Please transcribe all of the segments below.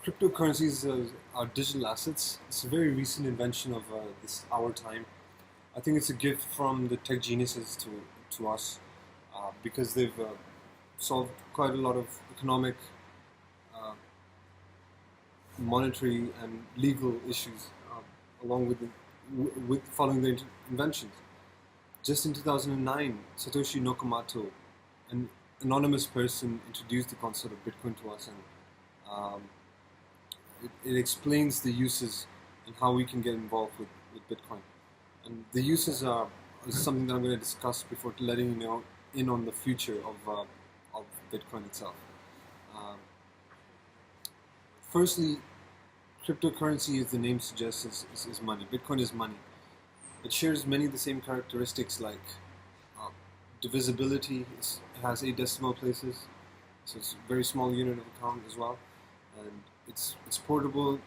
Cryptocurrencies are digital assets. It's a very recent invention of our time. I think it's a gift from the tech geniuses to us because they've solved quite a lot of economic, uh, monetary, and legal issues along with with following their inventions. Just in 2009, Satoshi Nakamoto, an anonymous person, introduced the concept of Bitcoin to us, and um, it explains the uses and how we can get involved with Bitcoin. And the uses are is something that I'm going to discuss before letting you know in on the future of Bitcoin itself. Um, Firstly, cryptocurrency, as the name suggests, is money. Bitcoin is money. It shares many of the same characteristics like uh, divisibility. It has 8 decimal places, so it's a very small unit of account as well, and it's portable,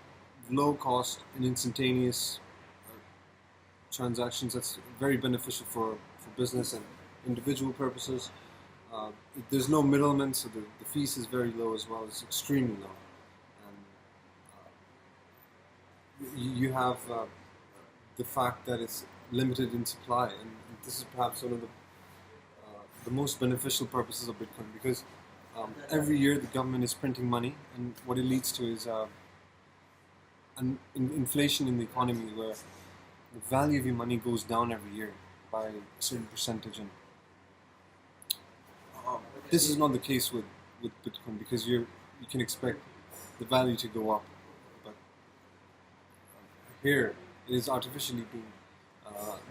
low cost, and instantaneous transactions. That's very beneficial for business and individual purposes. There's no middleman, so the fees is very low as well. It's extremely low, and you have the fact that it's limited in supply, and this is perhaps one of the most beneficial purposes of Bitcoin because every year the government is printing money, and what it leads to is an inflation in the economy where the value of your money goes down every year by a certain percentage. And this is not the case with Bitcoin because you can expect the value to go up, but here it is artificially being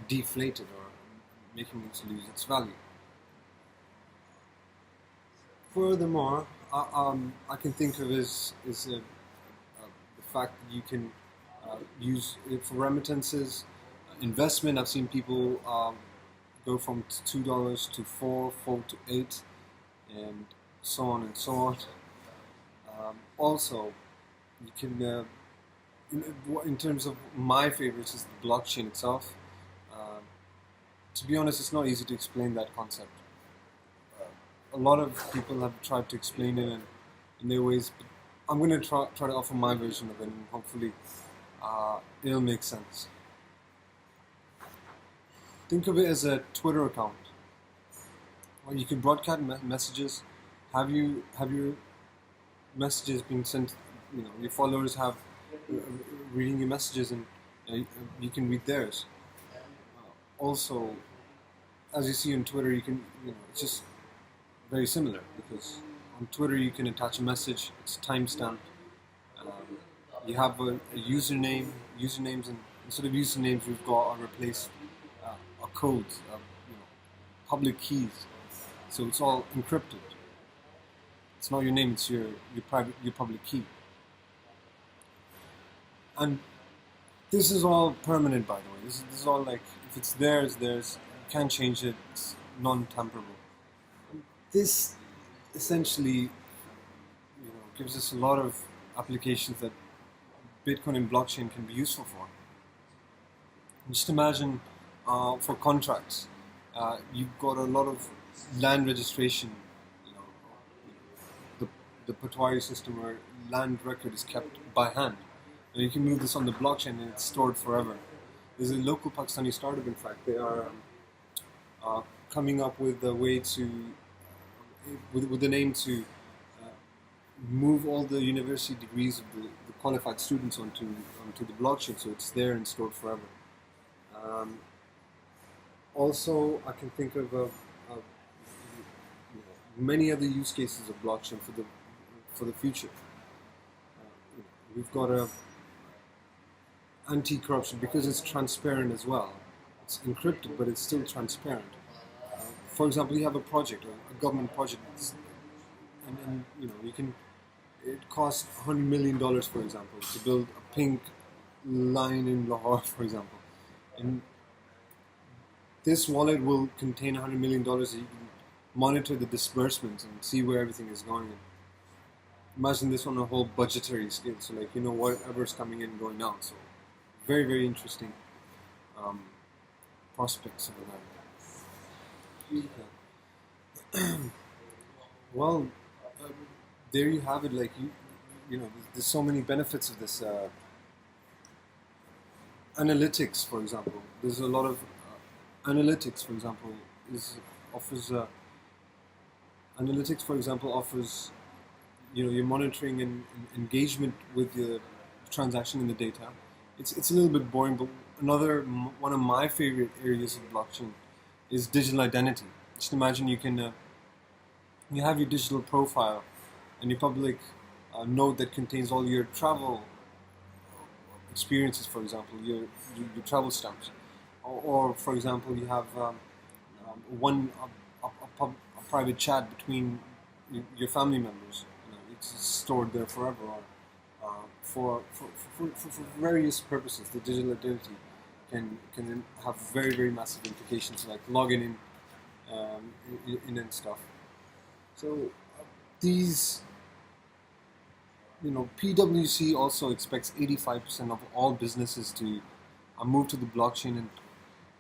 deflated or making it lose its value. Furthermore, I can think of the fact that you can use it for remittances, investment. I've seen people go from $2 to four to eight, and so on and so on. Also, you can, in terms of my favorites, is the blockchain itself. To be honest, it's not easy to explain that concept. A lot of people have tried to explain it in their ways, but I'm going to try to offer my version of it, and hopefully it'll make sense. Think of it as a Twitter account, where you can broadcast messages, have your messages being sent. Your followers have reading your messages, and you can read theirs. Also, as you see on Twitter, you can it's just very similar because on Twitter you can attach a message. It's timestamped. You have a usernames, and instead of usernames, we've got replaced a codes, public keys. So it's all encrypted. It's not your name; it's your public key. And this is all permanent, by the way. This is all like if it's theirs, theirs. You can't change it. It's non-tamperable. This essentially, gives us a lot of applications that Bitcoin and blockchain can be useful for. Just imagine for contracts, you've got a lot of land registration. The Patwari system where land record is kept by hand. And you can move this on the blockchain and it's stored forever. There's a local Pakistani startup, in fact, they are coming up with a way to, with the name to move all the university degrees of the qualified students onto the blockchain, so it's there and stored forever. Also, I can think of many other use cases of blockchain for the future. We've got a anti-corruption because it's transparent as well. It's encrypted, but it's still transparent. For example, you have a project, a government project, and you can. It costs $100 million, for example, to build a pink line in Lahore, for example. And this wallet will contain $100 million that you can monitor the disbursements and see where everything is going. And imagine this on a whole budgetary scale, so whatever's coming in and going out. So very, very interesting prospects of that. Yeah. Well, there you have it. there's so many benefits of this. Analytics, for example, there's a lot of analytics, for example, is offers analytics, for example, offers your monitoring and engagement with the transaction in the data. It's a little bit boring, but one of my favorite areas of blockchain is digital identity. Just imagine you have your digital profile and your public node that contains all your travel experiences, for example, your travel stamps, or for example, you have one a private chat between your family members. It's stored there forever, or for various purposes. The digital identity can have very massive implications, like logging in and stuff. So these. PwC also expects 85% of all businesses to move to the blockchain, and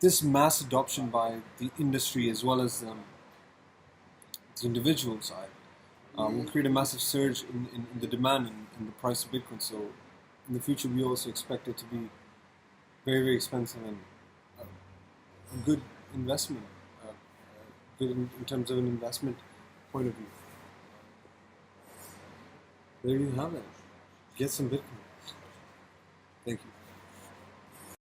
this mass adoption by the industry as well as the individual side will create a massive surge in the demand and the price of Bitcoin. So in the future, we also expect it to be very expensive and a good investment, good in terms of an investment point of view. There you have it. Get some Bitcoin. Thank you.